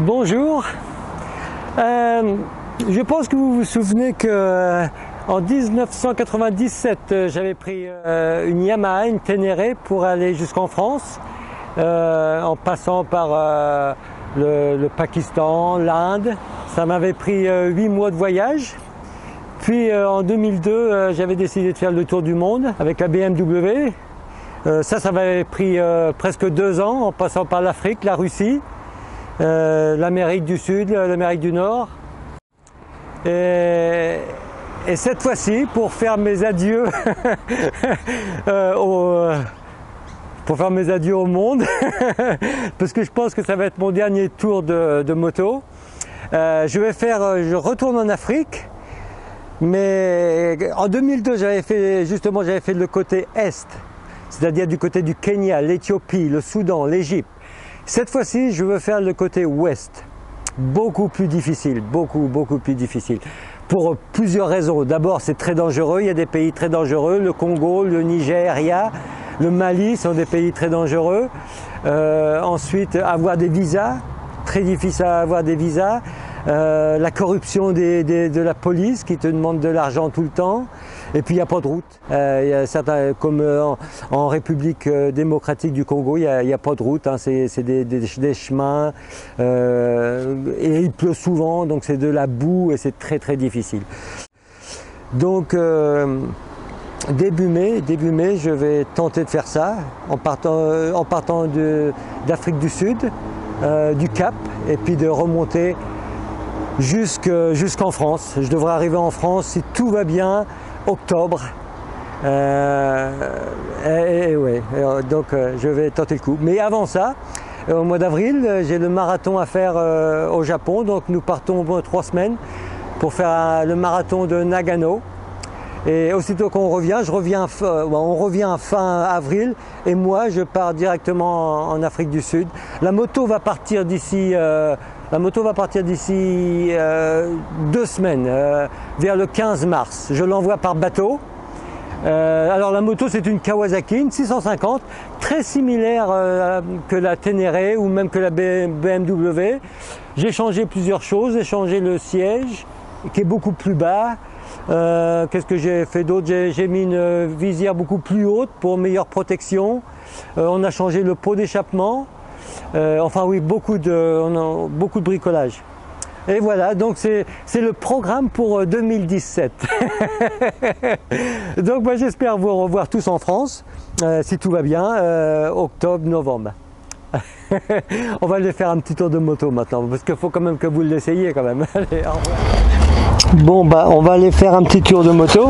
Bonjour. Je pense que vous vous souvenez que en 1997, j'avais pris une Yamaha, une Ténéré pour aller jusqu'en France, en passant par le Pakistan, l'Inde. Ça m'avait pris 8 mois de voyage. Puis en 2002, j'avais décidé de faire le tour du monde avec la BMW. Ça m'avait pris presque 2 ans en passant par l'Afrique, la Russie, l'Amérique du Sud, l'Amérique du Nord. Et cette fois-ci, pour faire mes adieux au monde, parce que je pense que ça va être mon dernier tour de moto, je retourne en Afrique. Mais en 2002, j'avais fait le côté est, c'est-à-dire du côté du Kenya, l'Éthiopie, le Soudan, l'Égypte. Cette fois-ci, je veux faire le côté ouest, beaucoup plus difficile, beaucoup plus difficile, pour plusieurs raisons. D'abord, c'est très dangereux, il y a des pays très dangereux, le Congo, le Nigeria, le Mali sont des pays très dangereux. Ensuite, avoir des visas, très difficile à avoir des visas. La corruption de la police qui te demande de l'argent tout le temps, et puis il n'y a pas de route. Il y a certains, comme en République démocratique du Congo, il n'y a pas de route, hein. C'est des chemins, et il pleut souvent, donc c'est de la boue et c'est très difficile. Donc début mai, je vais tenter de faire ça en partant d'Afrique du Sud, du Cap, et puis de remonter jusqu'en France. Je devrais arriver en France, si tout va bien, octobre. Donc je vais tenter le coup. Mais avant ça, au mois d'avril, j'ai le marathon à faire au Japon. Donc nous partons 3 semaines pour faire le marathon de Nagano. Et aussitôt qu'on revient, on revient fin avril, et moi je pars directement en Afrique du Sud. La moto va partir d'ici 2 semaines, vers le 15 mars. Je l'envoie par bateau. Alors la moto, c'est une Kawasaki, une 650, très similaire que la Ténéré ou même que la BMW. J'ai changé plusieurs choses, j'ai changé le siège qui est beaucoup plus bas. Qu'est-ce que j'ai fait d'autre? J'ai mis une visière beaucoup plus haute pour meilleure protection. On a changé le pot d'échappement. Enfin oui, beaucoup de bricolage. Et voilà, donc c'est le programme pour 2017. Donc moi j'espère vous revoir tous en France, si tout va bien, octobre, novembre. On va aller faire un petit tour de moto maintenant, parce qu'il faut quand même que vous l'essayiez quand même. Allez, au revoir. Bon bah on va aller faire un petit tour de moto.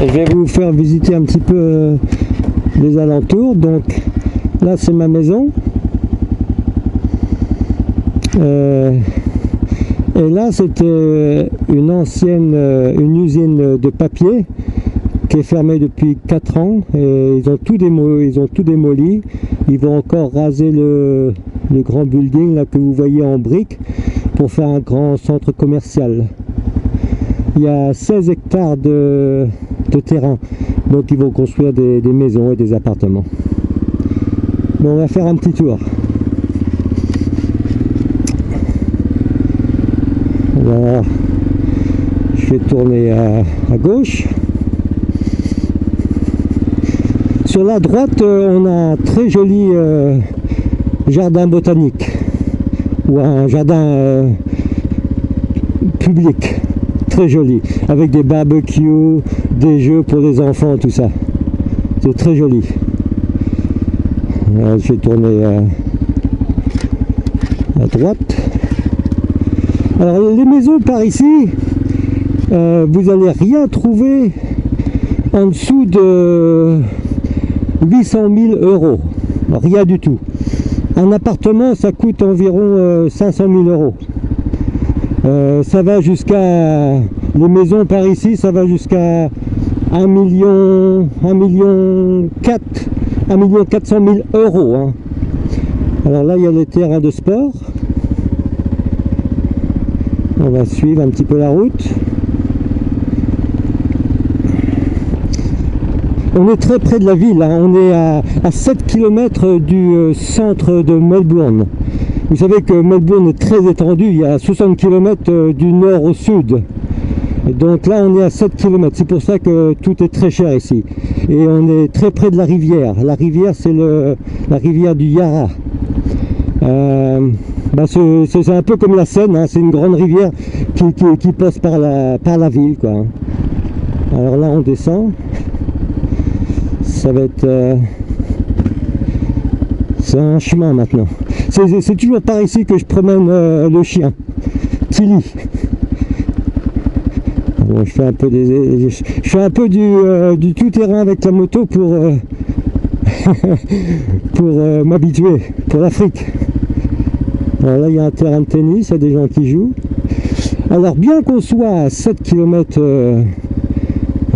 Et je vais vous faire visiter un petit peu les alentours. Donc là c'est ma maison. Et là c'était une usine de papier qui est fermée depuis 4 ans, et ils ont tout démoli. Ils vont encore raser le grand building là que vous voyez en briques pour faire un grand centre commercial. Il y a 16 hectares de terrain, donc ils vont construire des maisons et des appartements. Bon, on va faire un petit tour. Alors, je vais tourner à gauche. Sur la droite, on a un très joli jardin botanique, ou un jardin public, très joli, avec des barbecues, des jeux pour les enfants, tout ça. C'est très joli. Alors, je vais tourner à droite. Alors les maisons par ici, vous n'allez rien trouver en dessous de 800 000 €. Rien du tout. Un appartement, ça coûte environ 500 000 €. Ça va jusqu'à, les maisons par ici, ça va jusqu'à 1 400 000 €. Hein. Alors là, il y a les terrains de sport. On va suivre un petit peu la route. On est très près de la ville, hein. On est à 7 km du centre de Melbourne. Vous savez que Melbourne est très étendue, il y a 60 km du nord au sud. Donc là on est à 7 km, c'est pour ça que tout est très cher ici. Et on est très près de la rivière. La rivière c'est la rivière du Yarra. C'est un peu comme la Seine, hein. C'est une grande rivière qui passe par la ville, quoi. Alors là on descend. Ça va être... c'est un chemin maintenant. C'est toujours par ici que je promène le chien. Tilly. Bon, je fais un peu du tout-terrain avec la moto pour m'habituer, pour l'Afrique. Alors là, il y a un terrain de tennis, il y a des gens qui jouent. Alors, bien qu'on soit à 7 km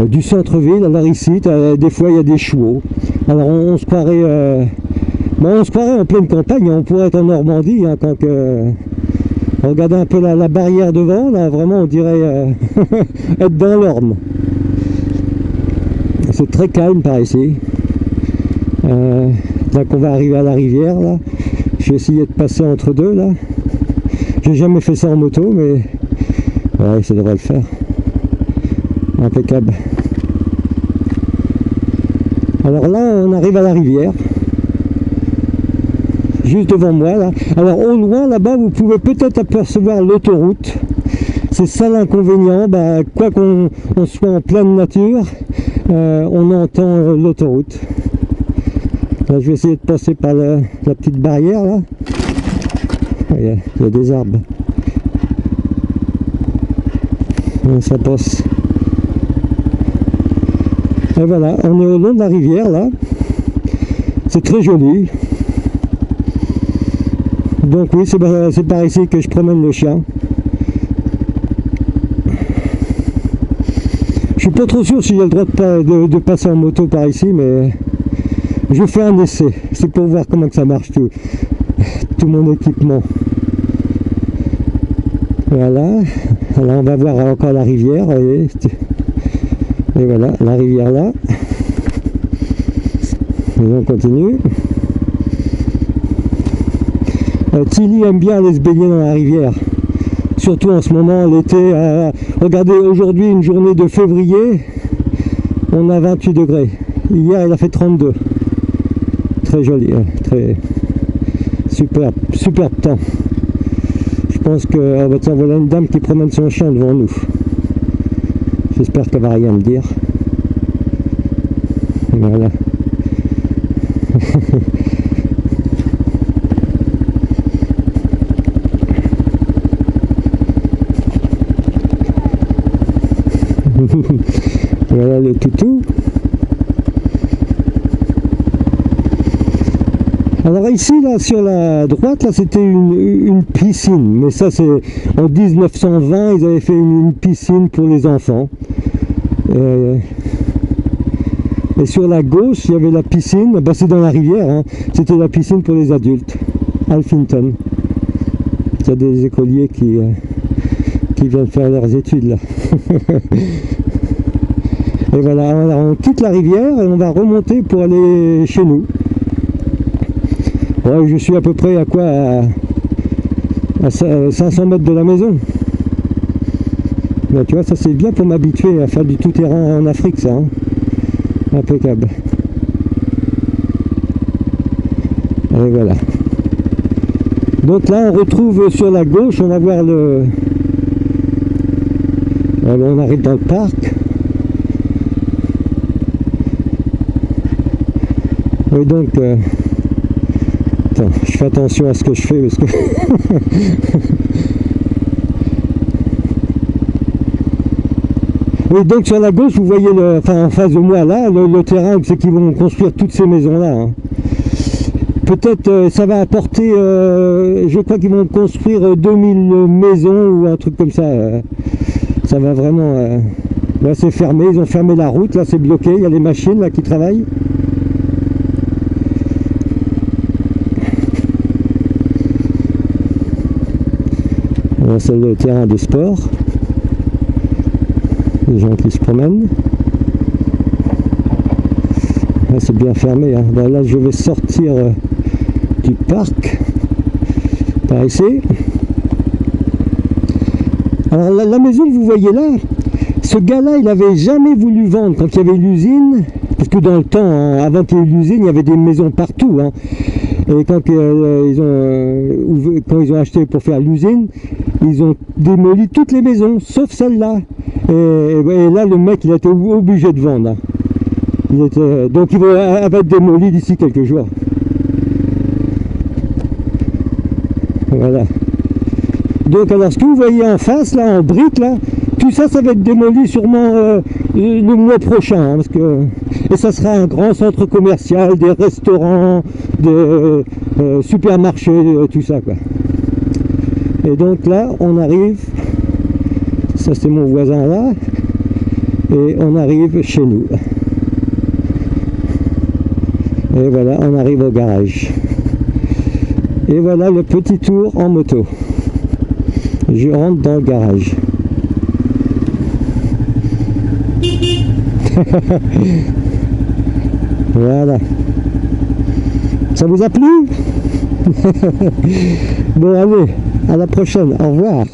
du centre-ville, alors ici, des fois, il y a des chevaux. Alors, on se croirait en pleine campagne, on pourrait être en Normandie, hein, tant que... Regardez un peu la barrière devant, là, vraiment, on dirait être dans l'Orne. C'est très calme par ici. Là qu'on va arriver à la rivière, là. Je vais essayer de passer entre deux, là. J'ai jamais fait ça en moto, mais ouais, ça devrait le faire. Impeccable. Alors là, on arrive à la rivière. Juste devant moi, là. Alors au loin, là-bas, vous pouvez peut-être apercevoir l'autoroute. C'est ça l'inconvénient, quoi qu'on soit en pleine nature, on entend l'autoroute. Là, je vais essayer de passer par la petite barrière, là. Il y a des arbres. Et ça passe. Et voilà, on est au long de la rivière, là. C'est très joli. Donc oui, c'est par ici que je promène le chien. Je suis pas trop sûr si j'ai le droit de passer en moto par ici, mais je fais un essai. C'est pour voir comment que ça marche tout mon équipement. Voilà. Alors on va voir encore la rivière. Voyez. Et voilà, la rivière là. Et on continue. Tilly aime bien aller se baigner dans la rivière, surtout en ce moment, l'été. Regardez, aujourd'hui, une journée de février, on a 28 degrés. Hier, il a fait 32. Très joli, hein, très superbe temps. Je pense que, tiens, voilà une dame qui promène son chien devant nous. J'espère qu'elle va rien me dire. Voilà. Voilà le toutou. Alors ici, là, sur la droite, là, c'était une piscine. Mais ça, c'est en 1920, ils avaient fait une piscine pour les enfants. Et sur la gauche, il y avait la piscine. C'est dans la rivière, hein. C'était la piscine pour les adultes. Alphington. Il y a des écoliers qui viennent faire leurs études, là. Et voilà, on quitte la rivière et on va remonter pour aller chez nous. Ouais, je suis à peu près à quoi, à 500 mètres de la maison. Là, tu vois, ça c'est bien pour m'habituer à faire du tout-terrain en Afrique, ça. Hein. Impeccable. Et voilà. Donc là, on retrouve sur la gauche, on va voir le... on arrive dans le parc. Et donc, attends, je fais attention à ce que je fais parce que oui, donc sur la gauche, vous voyez, en face de moi là, le terrain où c'est qu'ils vont construire toutes ces maisons là. Hein. Peut-être ça va apporter, je crois qu'ils vont construire 2000 maisons ou un truc comme ça. Ça va vraiment. Là, c'est fermé, ils ont fermé la route, là, c'est bloqué, il y a les machines là qui travaillent. C'est le terrain de sport. Les gens qui se promènent. Là, c'est bien fermé. Hein. Là, je vais sortir du parc. Par ici. Alors la maison que vous voyez là, ce gars-là, il n'avait jamais voulu vendre quand il y avait l'usine, parce que dans le temps, hein, avant qu'il y ait l'usine, il y avait des maisons partout. Hein. Et quand ils ont acheté pour faire l'usine, ils ont démoli toutes les maisons, sauf celle-là. Et là, le mec, il a été obligé de vendre. Hein. Donc elle va être démolie d'ici quelques jours. Voilà. Donc alors ce que vous voyez en face, là, en briques, là, tout ça, ça va être démoli sûrement le mois prochain. Hein, et ça sera un grand centre commercial, des restaurants, des supermarchés, tout ça, quoi. Et donc là, on arrive, ça c'est mon voisin là, et on arrive chez nous. Et voilà, on arrive au garage. Et voilà le petit tour en moto. Je rentre dans le garage. Voilà. Ça vous a plu? Bon, allez, à la prochaine. Au revoir.